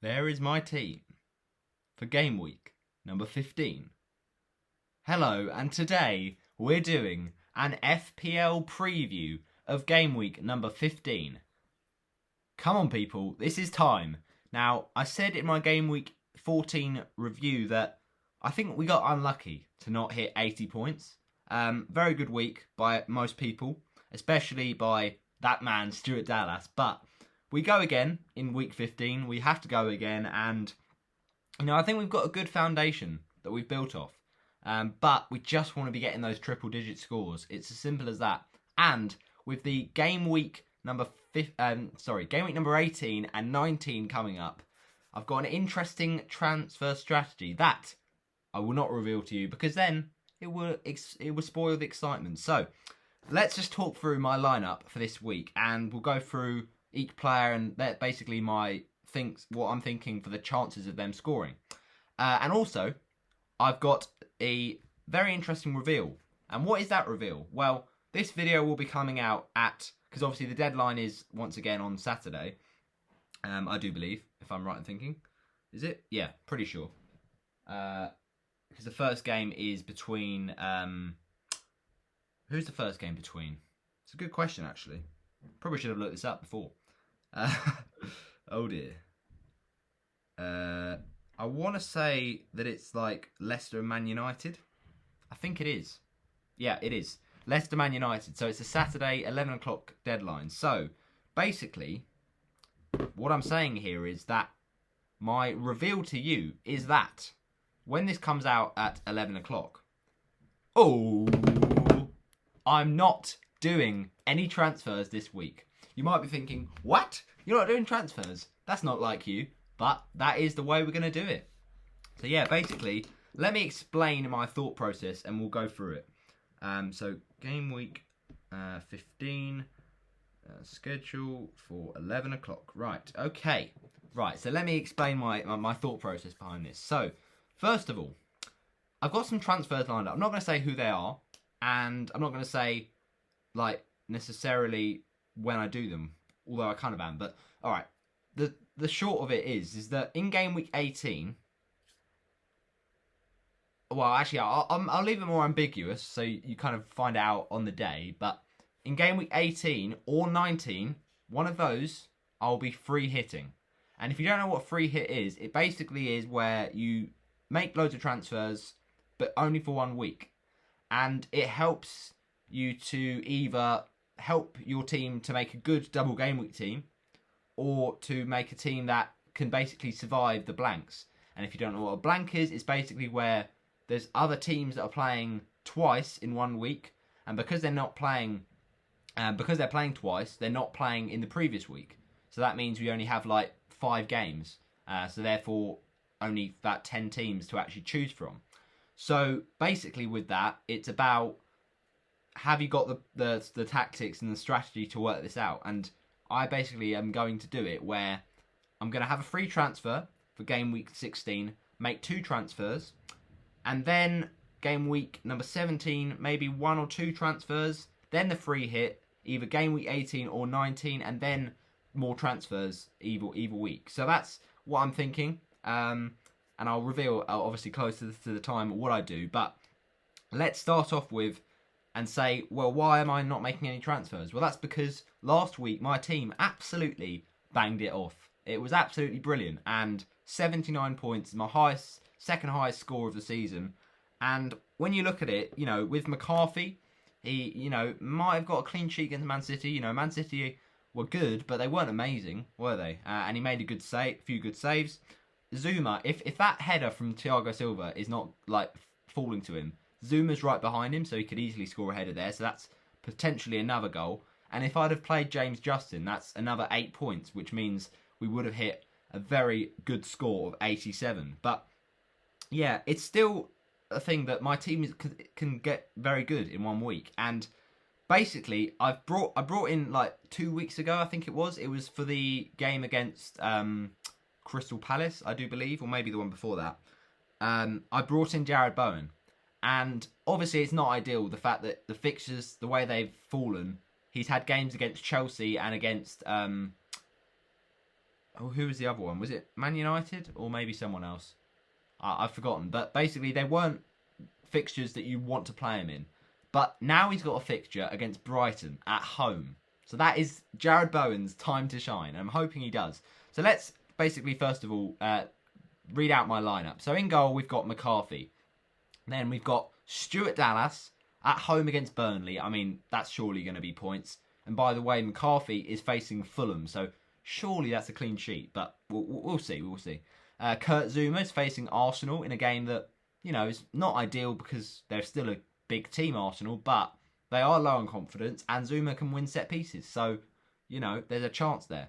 There is my team for game week number 15. Hello, and today we're doing an FPL preview of game week number 15. Come on, people, this is time. Now, I said in my game week 14 review that I think we got unlucky to not hit 80 points. Very good week by most people, especially by that man, Stuart Dallas, but we go again in week 15. We have to go again, and I think we've got a good foundation that we've built off. But we just want to be getting those triple-digit scores. It's as simple as that. And with the game week number 18 and 19 coming up, I've got an interesting transfer strategy that I will not reveal to you because then it will spoil the excitement. So let's just talk through my lineup for this week, and we'll go through each player and basically what I'm thinking for the chances of them scoring. And also, I've got a very interesting reveal. And what is that reveal? Well, this video will be coming out because obviously the deadline is once again on Saturday. I do believe, if I'm right in thinking. Is it? Yeah, pretty sure. Because the first game is between... who's the first game between? It's a good question, actually. Probably should have looked this up before. Oh dear. I want to say that it's like Leicester and Man United. I think it is. Yeah, it is. Leicester Man United. So it's a Saturday 11 o'clock deadline. So basically, what I'm saying here is that my reveal to you is that when this comes out at 11 o'clock, I'm not doing any transfers this week. You might be thinking, what? You're not doing transfers? That's not like you. But that is the way we're going to do it. So yeah, basically, let me explain my thought process and we'll go through it. So game week 15, schedule for 11 o'clock. Right, okay. Right, so let me explain my thought process behind this. So, first of all, I've got some transfers lined up. I'm not going to say who they are, and I'm not going to say, necessarily when I do them, although I kind of am. But, alright, the short of it is that in game week 18... Well, actually, I'll leave it more ambiguous, so you kind of find out on the day. But in game week 18 or 19, one of those, I'll be free hitting. And if you don't know what free hit is, it basically is where you make loads of transfers, but only for 1 week. And it helps you to either help your team to make a good double game week team, or to make a team that can basically survive the blanks. And if you don't know what a blank is, it's basically where there's other teams that are playing twice in 1 week, and because they're playing twice, they're not playing in the previous week. So that means we only have 5 games. So therefore, only about 10 teams to actually choose from. So basically, with that, it's about have you got the tactics and the strategy to work this out? And I basically am going to do it where I'm going to have a free transfer for game week 16, make 2 transfers, and then game week number 17, maybe 1 or 2 transfers, then the free hit, either game week 18 or 19, and then more transfers either week. So that's what I'm thinking. And I'll reveal, obviously, closer to the time what I do. But let's start off with and say, well, why am I not making any transfers? Well, that's because last week my team absolutely banged it off. It was absolutely brilliant. And 79 points, my second highest score of the season. And when you look at it, with McCarthy, he, might have got a clean sheet against Man City. Man City were good, but they weren't amazing, were they? And he made a few good saves. Zuma, if that header from Thiago Silva is not falling to him, Zuma's right behind him, so he could easily score a header there. So that's potentially another goal. And if I'd have played James Justin, that's another 8 points, which means we would have hit a very good score of 87. But yeah, it's still a thing that my team can get very good in 1 week. And basically, I brought in 2 weeks ago, I think it was for the game against Crystal Palace, I do believe, or maybe the one before that. I brought in Jared Bowen. And obviously it's not ideal, the fact that the fixtures, the way they've fallen, he's had games against Chelsea and against Oh, who was the other one? Was it Man United or maybe someone else? I've forgotten. But basically, they weren't fixtures that you want to play him in. But now he's got a fixture against Brighton at home. So that is Jared Bowen's time to shine. I'm hoping he does. So let's basically, first of all, read out my lineup. So in goal, we've got McCarthy. Then we've got Stuart Dallas at home against Burnley. I mean, that's surely going to be points. And by the way, McCarthy is facing Fulham. So surely that's a clean sheet. But we'll see. We'll see. Kurt Zuma is facing Arsenal in a game that, is not ideal because they're still a big team, Arsenal, but they are low on confidence and Zuma can win set pieces. So, there's a chance there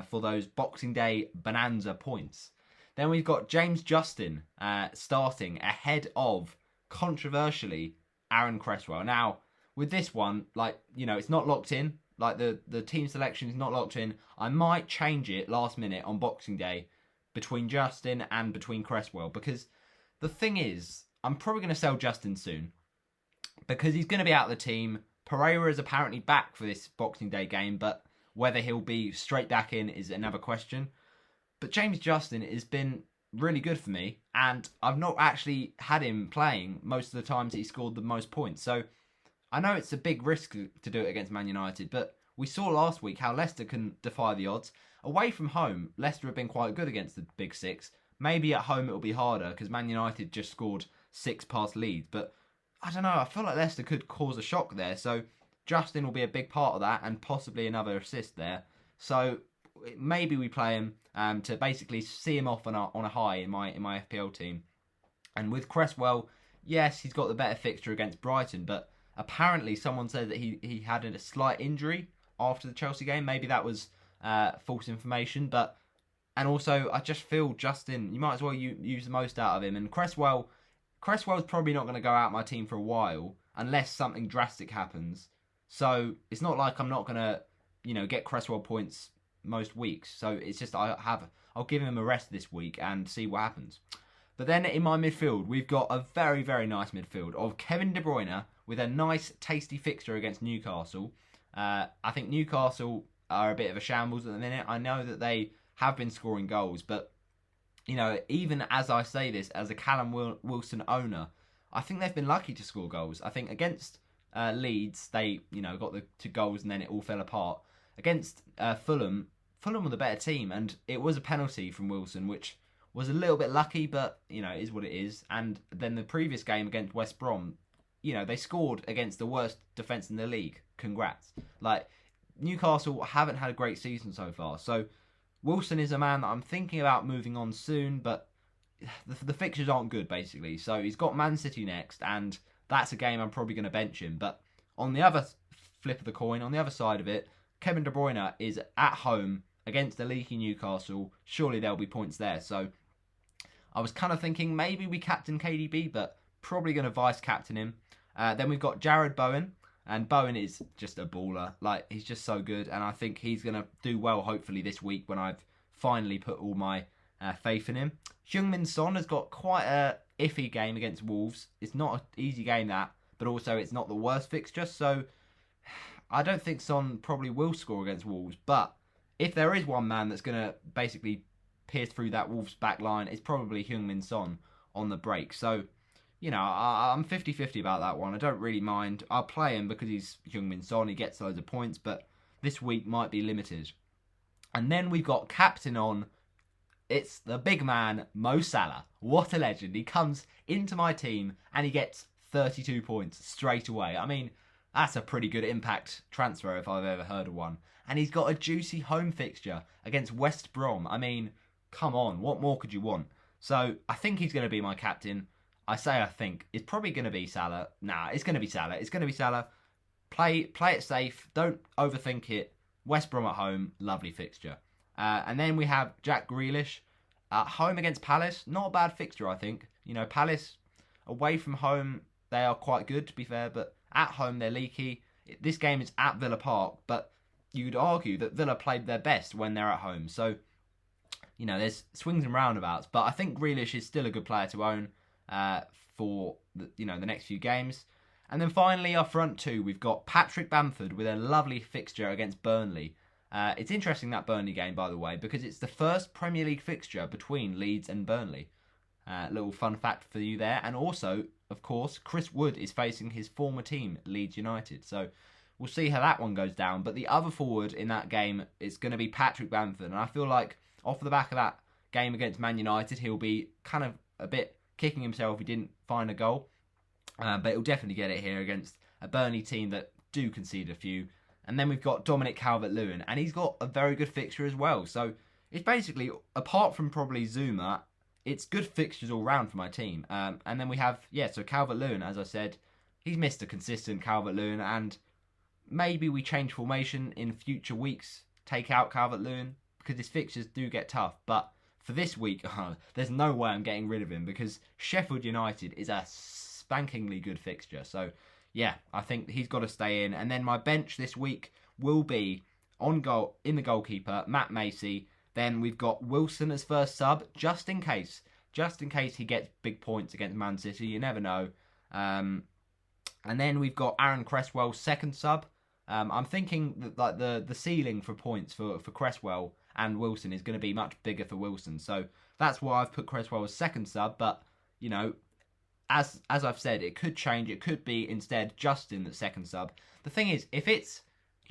for those Boxing Day bonanza points. Then we've got James Justin starting ahead of, controversially, Aaron Cresswell. Now, with this one, it's not locked in. Like, the team selection is not locked in. I might change it last minute on Boxing Day between Justin and between Cresswell. Because the thing is, I'm probably going to sell Justin soon. Because he's going to be out of the team. Pereira is apparently back for this Boxing Day game. But whether he'll be straight back in is another question. But James Justin has been really good for me. And I've not actually had him playing most of the times he scored the most points. So I know it's a big risk to do it against Man United. But we saw last week how Leicester can defy the odds. Away from home, Leicester have been quite good against the Big Six. Maybe at home it'll be harder because Man United just scored 6 past Leeds. But I don't know, I feel like Leicester could cause a shock there. So Justin will be a big part of that and possibly another assist there. So maybe we play him to basically see him off on a high in my FPL team. And with Cresswell, yes, he's got the better fixture against Brighton. But apparently someone said that he had a slight injury after the Chelsea game. Maybe that was false information. And also, I just feel Justin, you might as well use the most out of him. And Cresswell's probably not going to go out my team for a while unless something drastic happens. So it's not like I'm not going to, get Cresswell points most weeks. So it's just I'll give him a rest this week and see what happens. But then in my midfield, we've got a very, very nice midfield of Kevin De Bruyne with a nice, tasty fixture against Newcastle. I think Newcastle are a bit of a shambles at the minute. I know that they have been scoring goals, but even as I say this, as a Callum Wilson owner, I think they've been lucky to score goals. I think against Leeds, they got the 2 goals and then it all fell apart. Against Fulham were the better team, and it was a penalty from Wilson, which was a little bit lucky, but it is what it is. And then the previous game against West Brom, they scored against the worst defence in the league. Congrats. Newcastle haven't had a great season so far, so Wilson is a man that I'm thinking about moving on soon, but the fixtures aren't good, basically. So he's got Man City next, and that's a game I'm probably going to bench him. But on the other flip of the coin, on the other side of it, Kevin De Bruyne is at home against a leaky Newcastle. Surely there'll be points there. So I was kind of thinking maybe we captain KDB, but probably going to vice-captain him. Then we've got Jared Bowen. And Bowen is just a baller. He's just so good. And I think he's going to do well, hopefully, this week when I've finally put all my faith in him. Heung-min Son has got quite a iffy game against Wolves. It's not an easy game, that. But also, it's not the worst fixture. So, I don't think Son probably will score against Wolves. But if there is one man that's going to basically pierce through that Wolves back line, it's probably Heung-min Son on the break. So, I'm 50-50 about that one. I don't really mind. I'll play him because he's Heung-min Son. He gets loads of points, but this week might be limited. And then we've got captain on. It's the big man, Mo Salah. What a legend. He comes into my team and he gets 32 points straight away. I mean, that's a pretty good impact transfer if I've ever heard of one. And he's got a juicy home fixture against West Brom. I mean, come on. What more could you want? So I think he's going to be my captain. I think. It's probably going to be Salah. Nah, it's going to be Salah. It's going to be Salah. Play it safe. Don't overthink it. West Brom at home. Lovely fixture. And then we have Jack Grealish at home against Palace. Not a bad fixture, I think. Palace away from home, they are quite good, to be fair. But at home, they're leaky. This game is at Villa Park. But you'd argue that Villa played their best when they're at home. So, there's swings and roundabouts. But I think Grealish is still a good player to own. For the next few games. And then finally our front 2, we've got Patrick Bamford with a lovely fixture against Burnley. It's interesting, that Burnley game, by the way, because it's the first Premier League fixture between Leeds and Burnley. Little fun fact for you there. And also, of course, Chris Wood is facing his former team, Leeds United. So we'll see how that one goes down. But the other forward in that game is going to be Patrick Bamford. And I feel like off the back of that game against Man United, he'll be kind of a bit kicking himself if he didn't find a goal. But he'll definitely get it here against a Burnley team that do concede a few. And then we've got Dominic Calvert-Lewin, and he's got a very good fixture as well. So it's basically, apart from probably Zuma, it's good fixtures all round for my team. And then we have, so Calvert-Lewin, as I said, he's Mr. Consistent Calvert-Lewin, and maybe we change formation in future weeks, take out Calvert-Lewin, because his fixtures do get tough. But for this week, there's no way I'm getting rid of him, because Sheffield United is a spankingly good fixture. So yeah, I think he's got to stay in. And then my bench this week will be on goal, in the goalkeeper, Matt Macey. Then we've got Wilson as first sub, just in case he gets big points against Man City. You never know. And then we've got Aaron Cresswell second sub. I'm thinking that like the ceiling for points for Cresswell and Wilson is going to be much bigger for Wilson. So that's why I've put Cresswell as second sub. But you know, as I've said, it could change. It could be instead Justin that's second sub. The thing is, if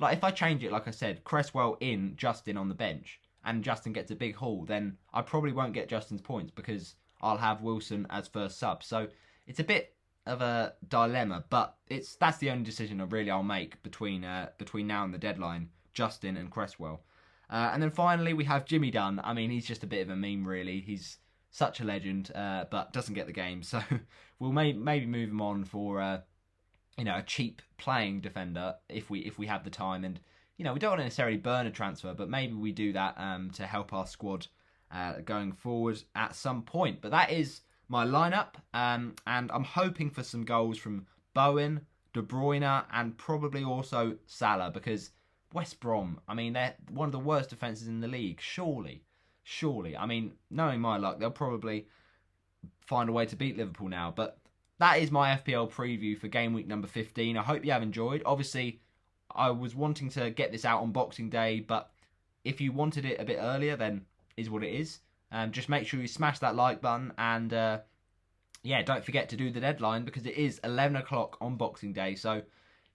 I change it, like I said, Cresswell in, Justin on the bench, and Justin gets a big haul, then I probably won't get Justin's points because I'll have Wilson as first sub. So it's a bit of a dilemma, but that's the only decision I'll make between now and the deadline, Justin and Cresswell. And then finally we have Jimmy Dunn. I mean, he's just a bit of a meme, really. He's such a legend, but doesn't get the game. So we'll maybe move him on for a cheap playing defender if we have the time. And we don't want to necessarily burn a transfer, but maybe we do that to help our squad going forward at some point. But that is my lineup, and I'm hoping for some goals from Bowen, De Bruyne, and probably also Salah, because West Brom, I mean, they're one of the worst defences in the league, surely. I mean, knowing my luck, they'll probably find a way to beat Liverpool now. But that is my FPL preview for game week number 15. I hope you have enjoyed. Obviously, I was wanting to get this out on Boxing Day, but if you wanted it a bit earlier, then is what it is. Just make sure you smash that like button, and don't forget to do the deadline, because it is 11 o'clock on Boxing Day. So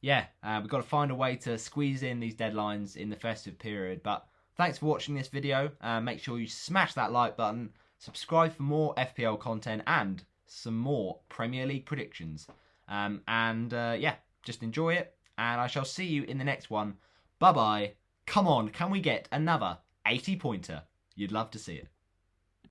we've got to find a way to squeeze in these deadlines in the festive period. But thanks for watching this video. Make sure you smash that like button, subscribe for more FPL content and some more Premier League predictions. Just enjoy it, and I shall see you in the next one. Bye-bye. Come on, can we get another 80-pointer? You'd love to see it.